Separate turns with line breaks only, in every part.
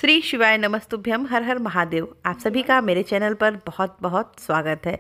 श्री शिवाय नमस्तुभ्यम। हर हर महादेव। आप सभी का मेरे चैनल पर बहुत बहुत स्वागत है।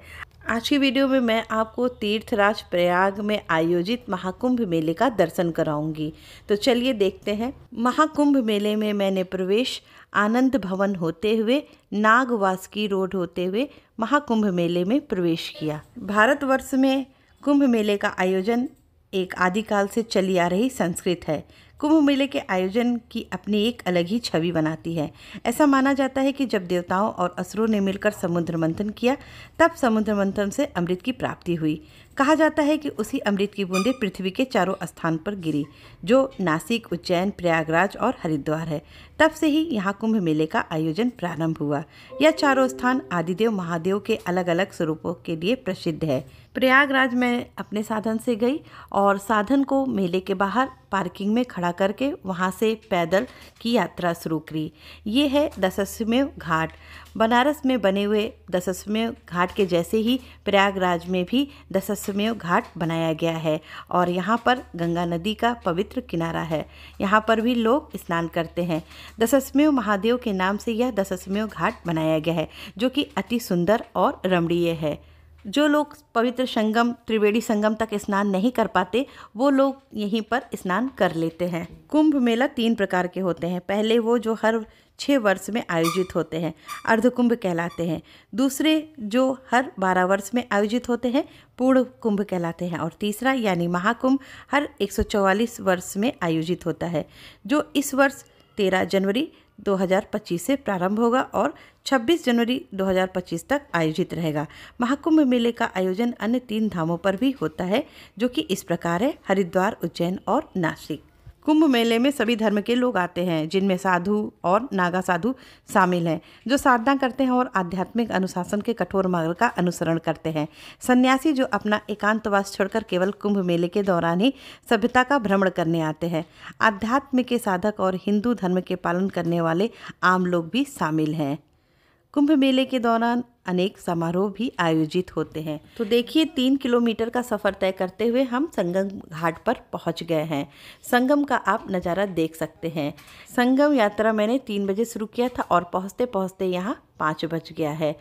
आज की वीडियो में मैं आपको तीर्थराज प्रयाग में आयोजित महाकुंभ मेले का दर्शन कराऊंगी। तो चलिए देखते हैं। महाकुंभ मेले में मैंने प्रवेश आनंद भवन होते हुए नागवासुकी रोड होते हुए महाकुंभ मेले में प्रवेश किया। भारतवर्ष में कुंभ मेले का आयोजन एक आदिकाल से चली आ रही संस्कृति है। कुंभ मेले के आयोजन की अपनी एक अलग ही छवि बनाती है। ऐसा माना जाता है कि जब देवताओं और असुरों ने मिलकर समुद्र मंथन किया, तब समुद्र मंथन से अमृत की प्राप्ति हुई। कहा जाता है कि उसी अमृत की बूंदें पृथ्वी के चारों स्थान पर गिरी, जो नासिक, उज्जैन, प्रयागराज और हरिद्वार है। तब से ही यहाँ कुंभ मेले का आयोजन प्रारंभ हुआ। यह चारों स्थान आदिदेव महादेव के अलग अलग स्वरूपों के लिए प्रसिद्ध है। प्रयागराज में अपने साधन से गई और साधन को मेले के बाहर पार्किंग में खड़ा करके वहाँ से पैदल की यात्रा शुरू करी। ये है दशाश्वमेध घाट। बनारस में बने हुए दशाश्वमेध घाट के जैसे ही प्रयागराज में भी दशाश्वमेध घाट बनाया गया है और यहाँ पर गंगा नदी का पवित्र किनारा है। यहाँ पर भी लोग स्नान करते हैं। दशाश्वमेध महादेव के नाम से यह दशाश्वमेध घाट बनाया गया है, जो कि अति सुंदर और रमणीय है। जो लोग पवित्र संगम त्रिवेणी संगम तक स्नान नहीं कर पाते, वो लोग यहीं पर स्नान कर लेते हैं। कुंभ मेला 3 प्रकार के होते हैं। पहले वो जो हर 6 वर्ष में आयोजित होते हैं, अर्धकुंभ कहलाते हैं। दूसरे जो हर 12 वर्ष में आयोजित होते हैं, पूर्ण कुंभ कहलाते हैं। और तीसरा यानी महाकुंभ हर 144 वर्ष में आयोजित होता है, जो इस वर्ष 13 जनवरी 2025 से प्रारंभ होगा और 26 जनवरी 2025 तक आयोजित रहेगा। महाकुंभ मेले का आयोजन अन्य 3 धामों पर भी होता है, जो कि इस प्रकार है: हरिद्वार, उज्जैन और नासिक। कुंभ मेले में सभी धर्म के लोग आते हैं, जिनमें साधु और नागा साधु शामिल हैं, जो साधना करते हैं और आध्यात्मिक अनुशासन के कठोर मार्ग का अनुसरण करते हैं। सन्यासी जो अपना एकांतवास छोड़कर केवल कुंभ मेले के दौरान ही सभ्यता का भ्रमण करने आते हैं। आध्यात्म के साधक और हिंदू धर्म के पालन करने वाले आम लोग भी शामिल हैं। कुंभ मेले के दौरान अनेक समारोह भी आयोजित होते हैं। तो देखिए, 3 किलोमीटर का सफ़र तय करते हुए हम संगम घाट पर पहुंच गए हैं। संगम का आप नज़ारा देख सकते हैं। संगम यात्रा मैंने 3 बजे शुरू किया था और पहुंचते पहुंचते यहाँ 5 बज गया है।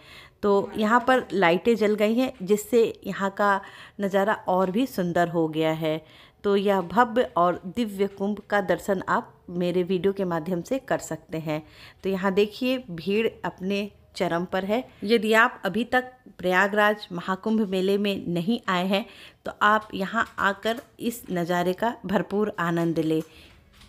तो यहाँ पर लाइटें जल गई हैं, जिससे यहाँ का नज़ारा और भी सुंदर हो गया है। तो यह भव्य और दिव्य कुंभ का दर्शन आप मेरे वीडियो के माध्यम से कर सकते हैं। तो यहाँ देखिए, भीड़ अपने चरम पर है। यदि आप अभी तक प्रयागराज महाकुंभ मेले में नहीं आए हैं, तो आप यहाँ आकर इस नज़ारे का भरपूर आनंद लें।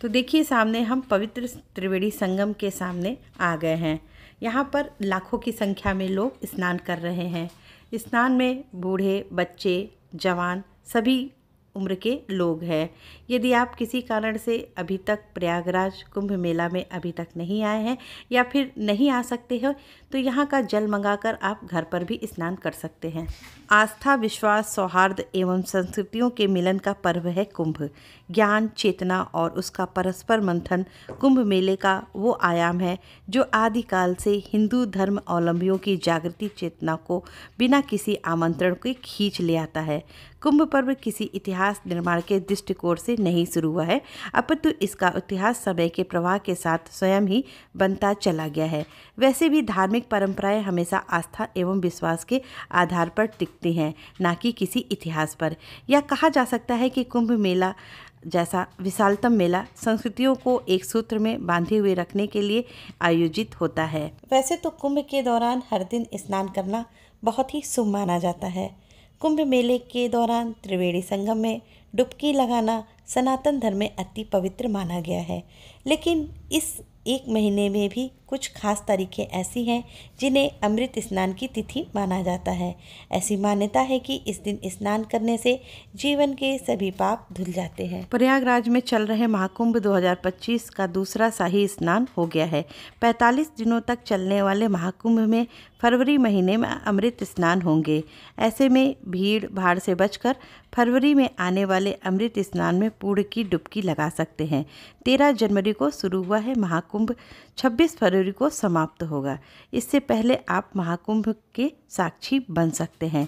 तो देखिए, सामने हम पवित्र त्रिवेणी संगम के सामने आ गए हैं। यहाँ पर लाखों की संख्या में लोग स्नान कर रहे हैं। स्नान में बूढ़े, बच्चे, जवान सभी उम्र के लोग हैं। यदि आप किसी कारण से अभी तक प्रयागराज कुंभ मेला में अभी तक नहीं आए हैं या फिर नहीं आ सकते हो, तो यहाँ का जल मंगाकर आप घर पर भी स्नान कर सकते हैं। आस्था, विश्वास, सौहार्द एवं संस्कृतियों के मिलन का पर्व है कुंभ। ज्ञान, चेतना और उसका परस्पर मंथन कुंभ मेले का वो आयाम है जो आदिकाल से हिंदू धर्म अवलंबियों की जागृति चेतना को बिना किसी आमंत्रण के खींच ले आता है। कुंभ पर्व किसी इतिहास निर्माण के दृष्टिकोण से नहीं शुरू हुआ है, अपितु इसका इतिहास समय के प्रवाह के साथ स्वयं ही बनता चला गया है। वैसे भी धार्मिक परंपराएं हमेशा आस्था एवं विश्वास के आधार पर टिकती हैं, ना कि किसी इतिहास पर। यह कहा जा सकता है कि कुंभ मेला जैसा विशालतम मेला संस्कृतियों को एक सूत्र में बांधे हुए रखने के लिए आयोजित होता है। वैसे तो कुंभ के दौरान हर दिन स्नान करना बहुत ही शुभ माना जाता है। कुंभ मेले के दौरान त्रिवेणी संगम में डुबकी लगाना सनातन धर्म में अति पवित्र माना गया है। लेकिन इस 1 महीने में भी कुछ खास तारीखें ऐसी हैं जिन्हें अमृत स्नान की तिथि माना जाता है। ऐसी मान्यता है कि इस दिन स्नान करने से जीवन के सभी पाप धुल जाते हैं। प्रयागराज में चल रहे महाकुंभ 2025 का दूसरा शाही स्नान हो गया है। 45 दिनों तक चलने वाले महाकुंभ में फरवरी महीने में अमृत स्नान होंगे। ऐसे में भीड़ भाड़ से बचकर फरवरी में आने वाले अमृत स्नान में पूर्ण की डुबकी लगा सकते हैं। 13 जनवरी को शुरू हुआ है महाकुंभ, 26 फरवरी को समाप्त होगा। इससे पहले आप महाकुंभ के साक्षी बन सकते हैं।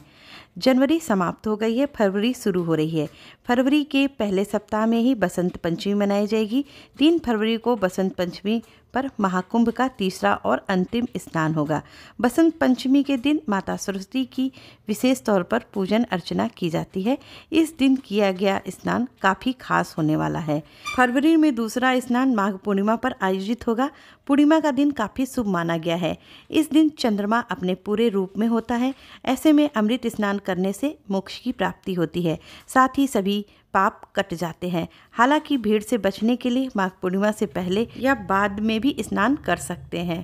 जनवरी समाप्त हो गई है, फरवरी शुरू हो रही है। फरवरी के पहले सप्ताह में ही बसंत पंचमी मनाई जाएगी। 3 फरवरी को बसंत पंचमी पर महाकुंभ का तीसरा और अंतिम स्नान होगा। बसंत पंचमी के दिन माता सरस्वती की विशेष तौर पर पूजन अर्चना की जाती है। इस दिन किया गया स्नान काफ़ी खास होने वाला है। फरवरी में दूसरा स्नान माघ पूर्णिमा पर आयोजित होगा। पूर्णिमा का दिन काफ़ी शुभ माना गया है। इस दिन चंद्रमा अपने पूरे रूप में होता है। ऐसे में अमृत स्नान करने से मोक्ष की प्राप्ति होती है, साथ ही सभी पाप कट जाते हैं। हालांकि भीड़ से बचने के लिए माघ पूर्णिमा से पहले या बाद में भी स्नान कर सकते हैं।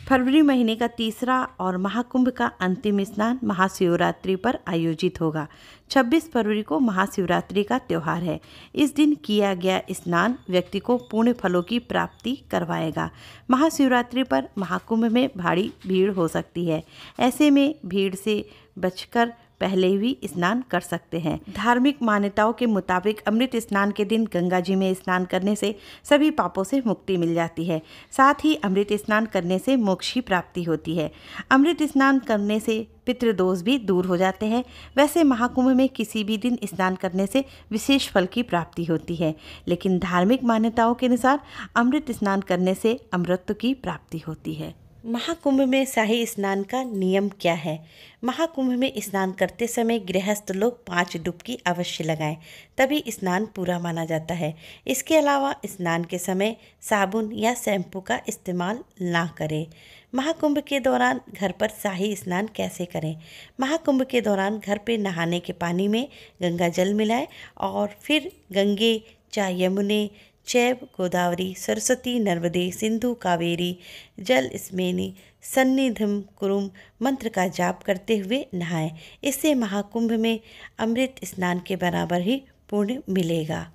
फरवरी महीने का तीसरा और महाकुंभ का अंतिम स्नान महाशिवरात्रि पर आयोजित होगा। 26 फरवरी को महाशिवरात्रि का त्यौहार है। इस दिन किया गया स्नान व्यक्ति को पुण्य फलों की प्राप्ति करवाएगा। महाशिवरात्रि पर महाकुंभ में भारी भीड़ हो सकती है। ऐसे में भीड़ से बचकर पहले भी स्नान कर सकते हैं। धार्मिक मान्यताओं के मुताबिक अमृत स्नान के दिन गंगा जी में स्नान करने से सभी पापों से मुक्ति मिल जाती है। साथ ही अमृत स्नान करने से मोक्ष की प्राप्ति होती है। अमृत स्नान करने से पितृदोष भी दूर हो जाते हैं। वैसे महाकुंभ में किसी भी दिन स्नान करने से विशेष फल की प्राप्ति होती है, लेकिन धार्मिक मान्यताओं के अनुसार अमृत स्नान करने से अमृत की प्राप्ति होती है। महाकुंभ में शाही स्नान का नियम क्या है? महाकुंभ में स्नान करते समय गृहस्थ लोग 5 डुबकी अवश्य लगाएं, तभी स्नान पूरा माना जाता है। इसके अलावा स्नान के समय साबुन या शैम्पू का इस्तेमाल ना करें। महाकुंभ के दौरान घर पर शाही स्नान कैसे करें? महाकुंभ के दौरान घर पे नहाने के पानी में गंगा जल मिलाएं और फिर गंगे च यमुने चैव गोदावरी सरस्वती नर्मदे सिंधु कावेरी जलस्मेनि सन्निधिं कुरुम मंत्र का जाप करते हुए नहाएं। इससे महाकुंभ में अमृत स्नान के बराबर ही पुण्य मिलेगा।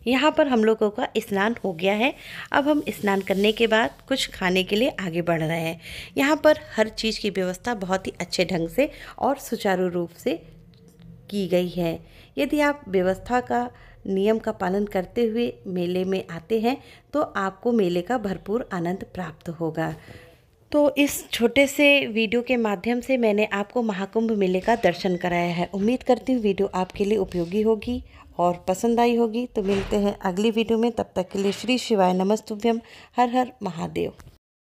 यहाँ पर हम लोगों का स्नान हो गया है। अब हम स्नान करने के बाद कुछ खाने के लिए आगे बढ़ रहे हैं। यहाँ पर हर चीज़ की व्यवस्था बहुत ही अच्छे ढंग से और सुचारू रूप से की गई है। यदि आप व्यवस्था का नियम का पालन करते हुए मेले में आते हैं तो आपको मेले का भरपूर आनंद प्राप्त होगा। तो इस छोटे से वीडियो के माध्यम से मैंने आपको महाकुंभ मेले का दर्शन कराया है। उम्मीद करती हूँ वीडियो आपके लिए उपयोगी होगी और पसंद आई होगी। तो मिलते हैं अगली वीडियो में, तब तक के लिए श्री शिवाय नमस्तुभ्यम। हर हर महादेव।